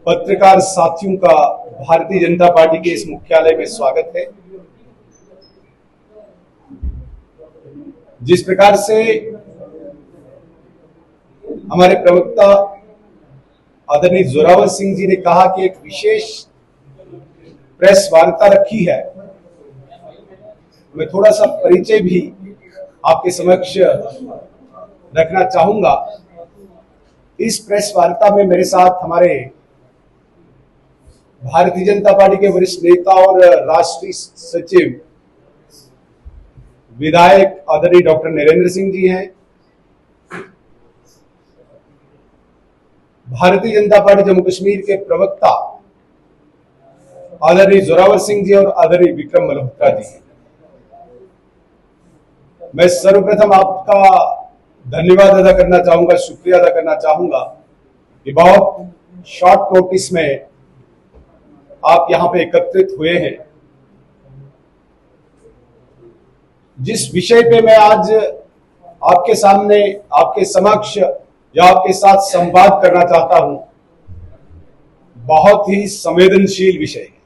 पत्रकार साथियों का भारतीय जनता पार्टी के इस मुख्यालय में स्वागत है। जिस प्रकार से हमारे प्रवक्ता आदरणीय जोरावर सिंह जी ने कहा कि एक विशेष प्रेस वार्ता रखी है, मैं थोड़ा सा परिचय भी आपके समक्ष रखना चाहूंगा। इस प्रेस वार्ता में मेरे साथ हमारे भारतीय जनता पार्टी के वरिष्ठ नेता और राष्ट्रीय सचिव विधायक आदरणीय डॉक्टर नरेंद्र सिंह जी हैं। भारतीय जनता पार्टी जम्मू कश्मीर के प्रवक्ता आदरणीय जोरावर सिंह जी और आदरणीय विक्रम मल्होत्रा जी हैं। मैं सर्वप्रथम आपका धन्यवाद अदा करना चाहूंगा, शुक्रिया अदा करना चाहूंगा कि बहुत शॉर्ट नोटिस में आप यहां पे एकत्रित हुए हैं। जिस विषय पे मैं आज आपके सामने, आपके समक्ष या आपके साथ संवाद करना चाहता हूं, बहुत ही संवेदनशील विषय है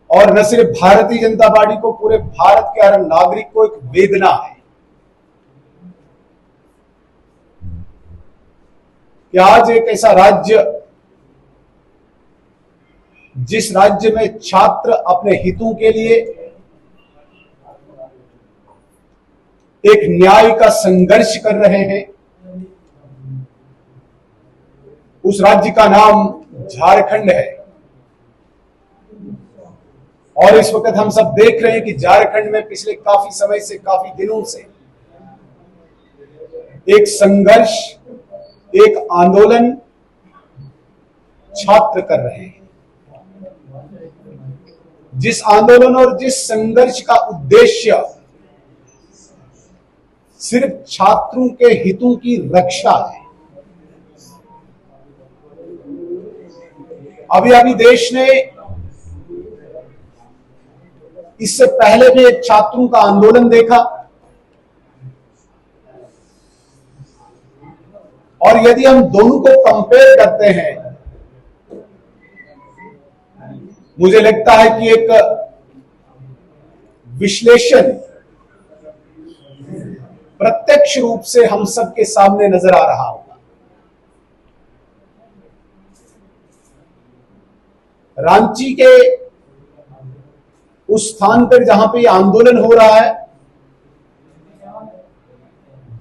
और न सिर्फ भारतीय जनता पार्टी को, पूरे भारत के हर नागरिक को एक वेदना है कि आज एक ऐसा राज्य, जिस राज्य में छात्र अपने हितों के लिए एक न्याय का संघर्ष कर रहे हैं, उस राज्य का नाम झारखंड है। और इस वक्त हम सब देख रहे हैं कि झारखंड में पिछले काफी समय से, काफी दिनों से एक संघर्ष, एक आंदोलन छात्र कर रहे हैं। जिस आंदोलन और जिस संघर्ष का उद्देश्य सिर्फ छात्रों के हितों की रक्षा है। अभी अभी देश ने, इससे पहले भी एक छात्रों का आंदोलन देखा और यदि हम दोनों को कंपेयर करते हैं, मुझे लगता है कि एक विश्लेषण प्रत्यक्ष रूप से हम सबके सामने नजर आ रहा होगा। रांची के उस स्थान पर जहां पे आंदोलन हो रहा है,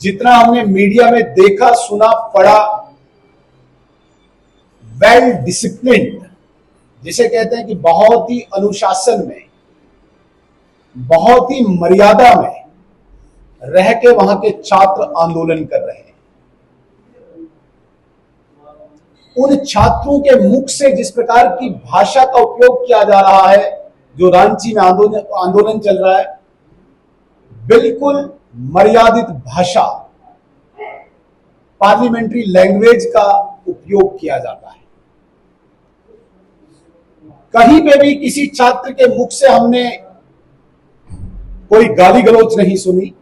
जितना हमने मीडिया में देखा, सुना, पढ़ा, वेल डिसिप्लिन्ड, जिसे कहते हैं कि बहुत ही अनुशासन में, बहुत ही मर्यादा में रह के वहां के छात्र आंदोलन कर रहे हैं। उन छात्रों के मुख से जिस प्रकार की भाषा का उपयोग किया जा रहा है, जो रांची में आंदोलन चल रहा है, बिल्कुल मर्यादित भाषा, पार्लियामेंट्री लैंग्वेज का उपयोग किया जाता है। कहीं पे भी किसी छात्र के मुख से हमने कोई गाली गलौज नहीं सुनी,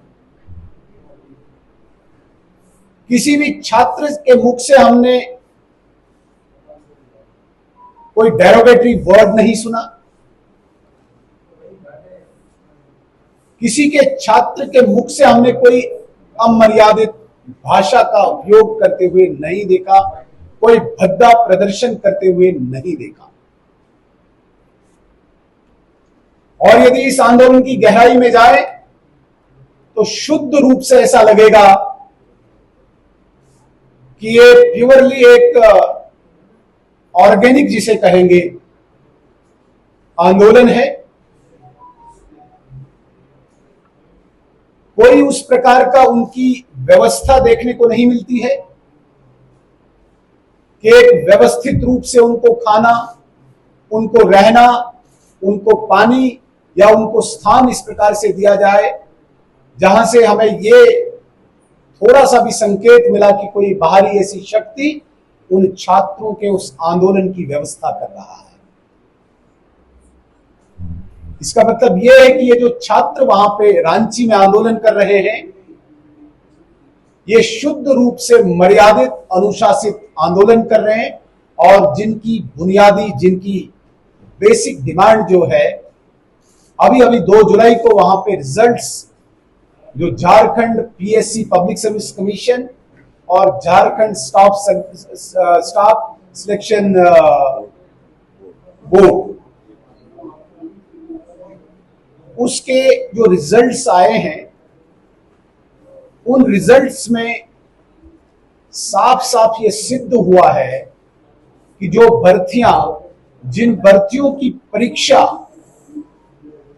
किसी भी छात्र के मुख से हमने कोई डेरोगेटरी वर्ड नहीं सुना, किसी के छात्र के मुख से हमने कोई अमर्यादित भाषा का उपयोग करते हुए नहीं देखा, कोई भद्दा प्रदर्शन करते हुए नहीं देखा। और यदि इस आंदोलन की गहराई में जाए तो शुद्ध रूप से ऐसा लगेगा कि ये प्योरली एक ऑर्गेनिक, जिसे कहेंगे, आंदोलन है। कोई उस प्रकार का उनकी व्यवस्था देखने को नहीं मिलती है कि एक व्यवस्थित रूप से उनको खाना, उनको रहना, उनको पानी या उनको स्थान इस प्रकार से दिया जाए जहां से हमें ये थोड़ा सा भी संकेत मिला कि कोई बाहरी ऐसी शक्ति उन छात्रों के उस आंदोलन की व्यवस्था कर रहा है। इसका मतलब यह है कि ये जो छात्र वहां पे रांची में आंदोलन कर रहे हैं, ये शुद्ध रूप से मर्यादित अनुशासित आंदोलन कर रहे हैं और जिनकी बुनियादी, जिनकी बेसिक डिमांड जो है, अभी अभी 2 जुलाई को वहां पे रिजल्ट्स जो Jharkhand PSC public service commission और झारखंड स्टाफ सिलेक्शन बोर्ड, उसके जो रिजल्ट्स आए हैं, उन रिजल्ट्स में साफ साफ ये सिद्ध हुआ है कि जो भर्तियां, जिन भर्तियों की परीक्षा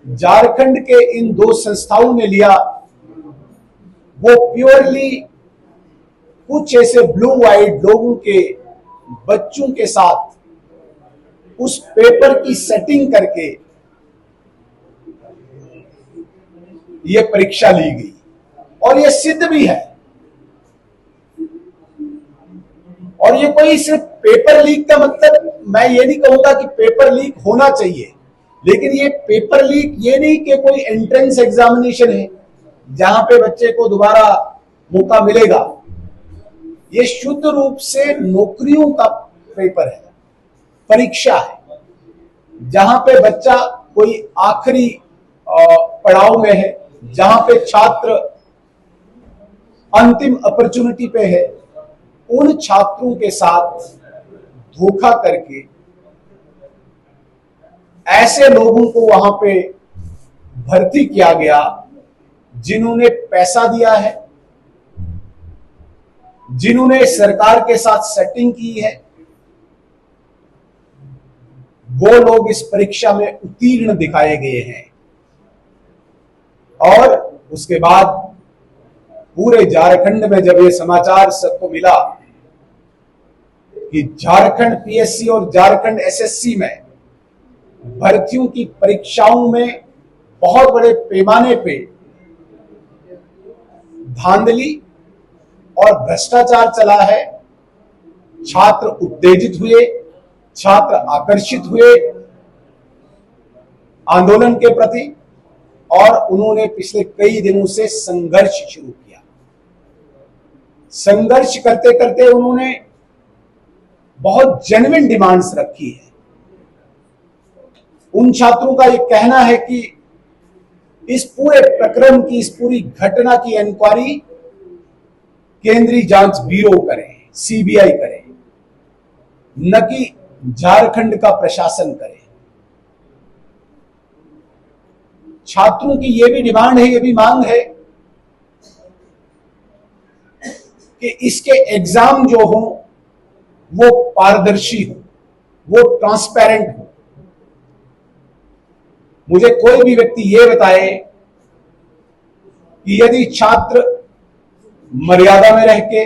झारखंड के इन 2 संस्थाओं ने लिया, वो प्योरली कुछ ऐसे ब्लू आइड लोगों के बच्चों के साथ उस पेपर की सेटिंग करके ये परीक्षा ली गई और ये सिद्ध भी है। और ये कोई सिर्फ पेपर लीक का मतलब, मैं ये नहीं कहूंगा कि पेपर लीक होना चाहिए, लेकिन ये पेपर लीक ये नहीं कि कोई एंट्रेंस एग्जामिनेशन है जहां पे बच्चे को दोबारा मौका मिलेगा। ये शुद्ध रूप से नौकरियों का पेपर है, परीक्षा है, जहां पे बच्चा कोई आखिरी पड़ाव में है, जहां पे छात्र अंतिम अपॉर्चुनिटी पे है, उन छात्रों के साथ धोखा करके ऐसे लोगों को वहां पे भर्ती किया गया जिन्होंने पैसा दिया है, जिन्होंने सरकार के साथ सेटिंग की है। वो लोग इस परीक्षा में उत्तीर्ण दिखाए गए हैं और उसके बाद पूरे झारखंड में जब ये समाचार सबको मिला कि झारखंड पीएससी और झारखंड एसएससी में भर्तियों की परीक्षाओं में बहुत बड़े पैमाने पे धांधली और भ्रष्टाचार चला है, छात्र उत्तेजित हुए, छात्र आकर्षित हुए आंदोलन के प्रति और उन्होंने पिछले कई दिनों से संघर्ष शुरू किया। संघर्ष करते करते उन्होंने बहुत जेन्युइन डिमांड्स रखी है। उन छात्रों का यह कहना है कि इस पूरे प्रकरण की, इस पूरी घटना की इंक्वायरी केंद्रीय जांच ब्यूरो करे, सीबीआई करे, न कि झारखंड का प्रशासन करे। छात्रों की यह भी डिमांड है, यह भी मांग है कि इसके एग्जाम जो हो वो पारदर्शी हो, वो ट्रांसपेरेंट हो। मुझे कोई भी व्यक्ति यह बताए कि यदि छात्र मर्यादा में रह के,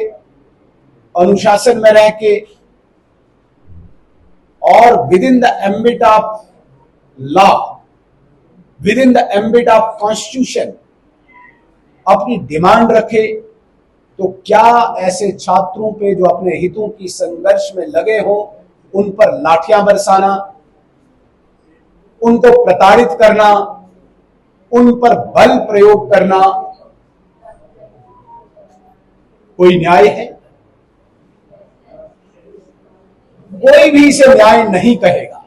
अनुशासन में रह के और with in the ambit of law, with in the ambit of constitution अपनी डिमांड रखे, तो क्या ऐसे छात्रों पे जो अपने हितों की संघर्ष में लगे हों, उन पर लाठियां बरसाना, उनको प्रताड़ित करना, उन पर बल प्रयोग करना कोई न्याय है? कोई भी इसे न्याय नहीं कहेगा।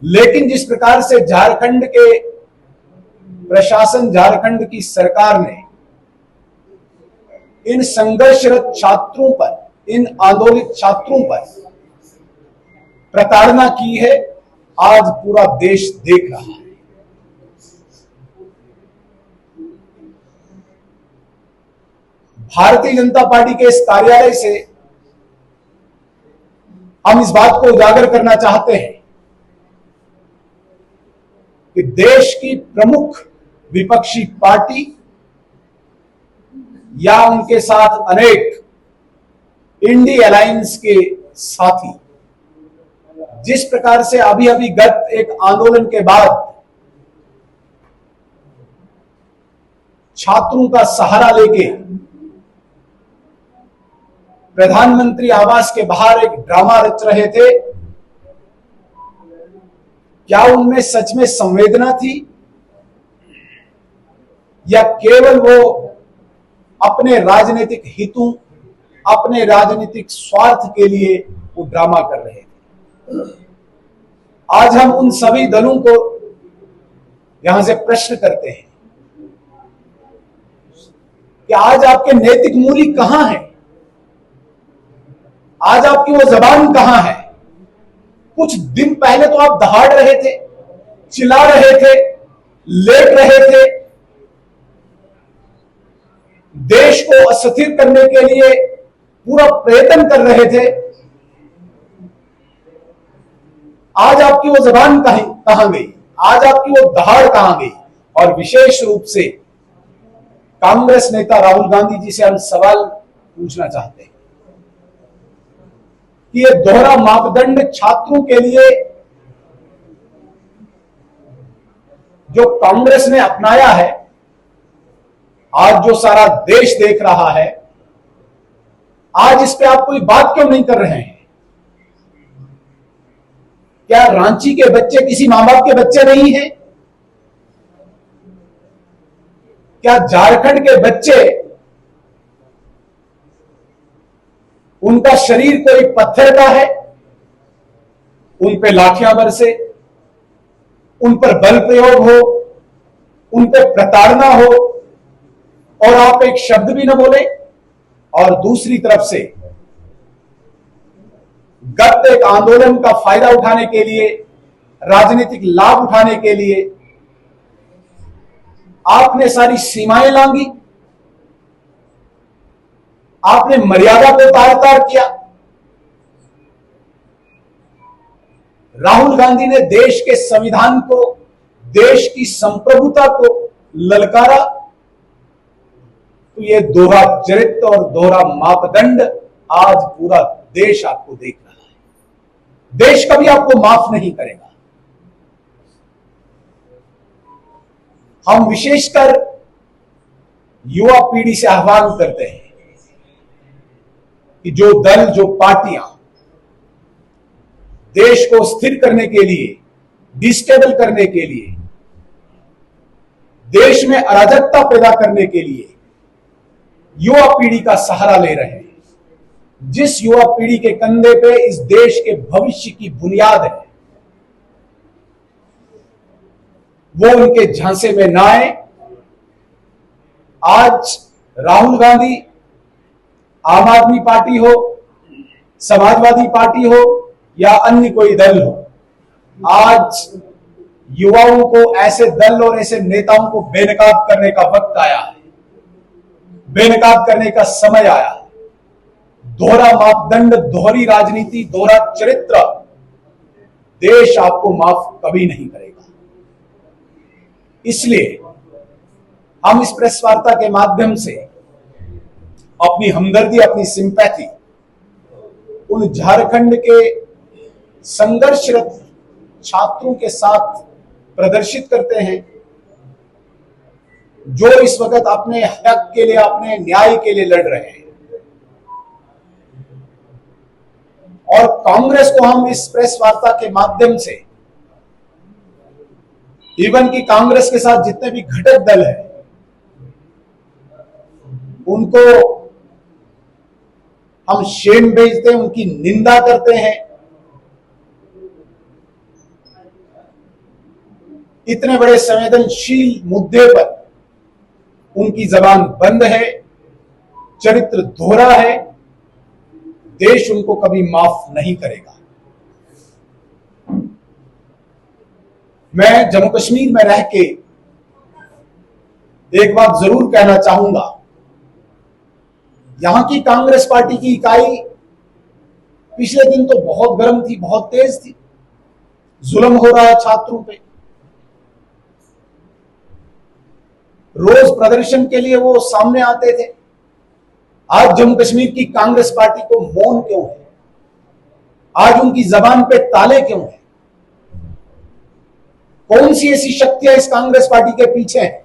लेकिन जिस प्रकार से झारखंड के प्रशासन, झारखंड की सरकार ने इन संघर्षरत छात्रों पर, इन आंदोलित छात्रों पर प्रताड़ना की है, आज पूरा देश देख रहा है। भारतीय जनता पार्टी के इस कार्यालय से हम इस बात को उजागर करना चाहते हैं कि देश की प्रमुख विपक्षी पार्टी या उनके साथ अनेक इंडी अलायंस के साथी जिस प्रकार से अभी अभी गत एक आंदोलन के बाद छात्रों का सहारा लेके प्रधानमंत्री आवास के बाहर एक ड्रामा रच रहे थे, क्या उनमें सच में संवेदना थी या केवल वो अपने राजनीतिक हितों, अपने राजनीतिक स्वार्थ के लिए वो ड्रामा कर रहे थे। आज हम उन सभी दलों को यहां से प्रश्न करते हैं कि आज आपके नैतिक मूल्य कहां हैं? आज आपकी वो जबान कहां है? कुछ दिन पहले तो आप दहाड़ रहे थे, चिल्ला रहे थे, लेट रहे थे, देश को अस्थिर करने के लिए पूरा प्रयत्न कर रहे थे। आज आपकी वो जबान कहां गई? आज आपकी वो दहाड़ कहां गई? और विशेष रूप से कांग्रेस नेता राहुल गांधी जी से हम सवाल पूछना चाहते हैं कि ये दोहरा मापदंड छात्रों के लिए जो कांग्रेस ने अपनाया है, आज जो सारा देश देख रहा है, आज इस पे आप कोई बात क्यों नहीं कर रहे हैं? क्या रांची के बच्चे किसी मां बाप के बच्चे नहीं हैं? क्या झारखंड के बच्चे, उनका शरीर कोई पत्थर का है? उन पे लाठियां बरसे, उन पर बल प्रयोग हो, उन पे प्रताड़ना हो और आप एक शब्द भी न बोले? और दूसरी तरफ से गत एक आंदोलन का फायदा उठाने के लिए, राजनीतिक लाभ उठाने के लिए आपने सारी सीमाएं लांघी, आपने मर्यादा को तार तार किया। राहुल गांधी ने देश के संविधान को, देश की संप्रभुता को ललकारा। तो ये दोहरा चरित्र और दोहरा मापदंड आज पूरा देश आपको देख रहा है। देश कभी आपको माफ नहीं करेगा। हम विशेषकर युवा पीढ़ी से आह्वान करते हैं कि जो दल, जो पार्टियां देश को स्थिर करने के लिए, डिस्टेबल करने के लिए, देश में अराजकता पैदा करने के लिए युवा पीढ़ी का सहारा ले रहे हैं, जिस युवा पीढ़ी के कंधे पे इस देश के भविष्य की बुनियाद है, वो उनके झांसे में ना आए। आज राहुल गांधी, आम आदमी पार्टी हो, समाजवादी पार्टी हो या अन्य कोई दल हो, आज युवाओं को, ऐसे दल और ऐसे नेताओं को बेनकाब करने का वक्त आया है, बेनकाब करने का समय आया है। दोहरा मापदंड, दोहरी राजनीति, दोहरा चरित्र देश आपको माफ कभी नहीं करेगा। इसलिए हम इस प्रेस वार्ता के माध्यम से अपनी हमदर्दी, अपनी सिंपैथी उन झारखंड के संघर्षरत छात्रों के साथ प्रदर्शित करते हैं जो इस वक्त अपने हक के लिए, अपने न्याय के लिए लड़ रहे हैं। और कांग्रेस को हम इस प्रेस वार्ता के माध्यम से, इवन की कांग्रेस के साथ जितने भी घटक दल हैं, उनको हम शेम भेजते हैं, उनकी निंदा करते हैं। इतने बड़े संवेदनशील मुद्दे पर उनकी जबान बंद है, चरित्र दोहरा है, देश उनको कभी माफ नहीं करेगा। मैं जम्मू कश्मीर में रह के एक बात जरूर कहना चाहूंगा, यहां की कांग्रेस पार्टी की इकाई पिछले दिन तो बहुत गर्म थी, बहुत तेज थी, जुल्म हो रहा है छात्रों पे, रोज प्रदर्शन के लिए वो सामने आते थे। आज जम्मू कश्मीर की कांग्रेस पार्टी को मौन क्यों है? आज उनकी जबान पे ताले क्यों है? कौन सी ऐसी शक्तियां इस कांग्रेस पार्टी के पीछे हैं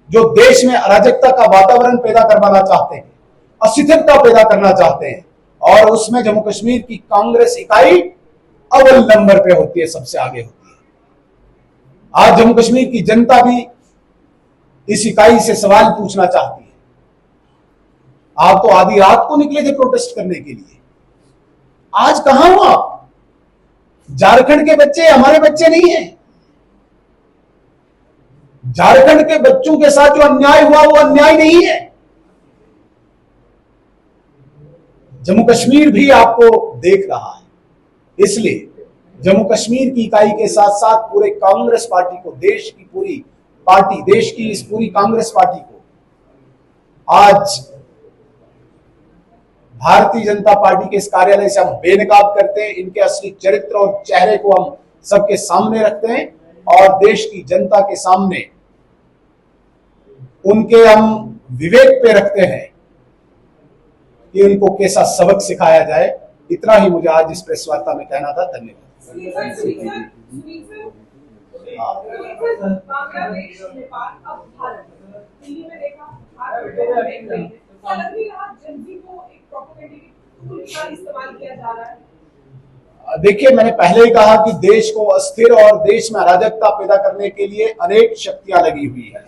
जो देश में अराजकता का वातावरण पैदा करवाना चाहते हैं, अस्थिरता पैदा करना चाहते हैं? और उसमें जम्मू कश्मीर की कांग्रेस इकाई अव्वल नंबर पे होती है, सबसे आगे होती है। आज जम्मू कश्मीर की जनता भी इस इकाई से सवाल पूछना चाहती है। आप तो आधी रात को निकले थे प्रोटेस्ट करने के लिए, आज कहां हो आप? झारखंड के बच्चे हमारे बच्चे नहीं हैं। झारखंड के बच्चों के साथ जो अन्याय हुआ वो अन्याय नहीं है। जम्मू कश्मीर भी आपको देख रहा है, इसलिए जम्मू कश्मीर की इकाई के साथ साथ पूरे कांग्रेस पार्टी को, देश की पूरी पार्टी, देश की इस पूरी कांग्रेस पार्टी को आज भारतीय जनता पार्टी के इस कार्यालय से हम बेनकाब करते हैं। इनके असली चरित्र और चेहरे को हम सबके सामने रखते हैं और देश की जनता के सामने उनके हम विवेक पे रखते हैं कि उनको कैसा सबक सिखाया जाए। इतना ही मुझे आज इस प्रेस वार्ता में कहना था। धन्यवाद। बांग्लादेश, नेपाल, अब भारत, दिल्ली में देखा, भारत में देख रही है। लग नहीं रहा जनता को एक प्रोपेगेंडा टूल का इस्तेमाल किया जा रहा है। देखिए, मैंने पहले ही कहा कि देश को अस्थिर और देश में अराजकता पैदा करने के लिए अनेक शक्तियां लगी हुई है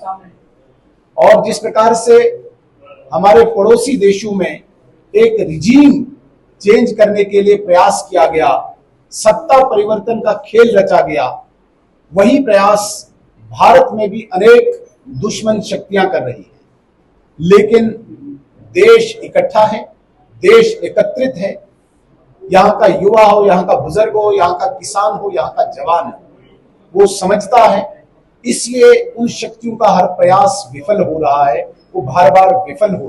और जिस प्रकार से हमारे पड़ोसी देशों में एक रिजीम चेंज करने के लिए प्रयास किया गया, सत्ता परिवर्तन का खेल रचा गया, वही प्रयास भारत में भी अनेक दुश्मन शक्तियां कर रही है। लेकिन देश इकट्ठा है, देश एकत्रित है। यहां का युवा हो, यहां का बुजुर्ग हो, यहां का किसान हो, यहां का जवान हो, वो समझता है। इसलिए उन शक्तियों का हर प्रयास विफल हो रहा है, वो बार बार विफल हो रहा है।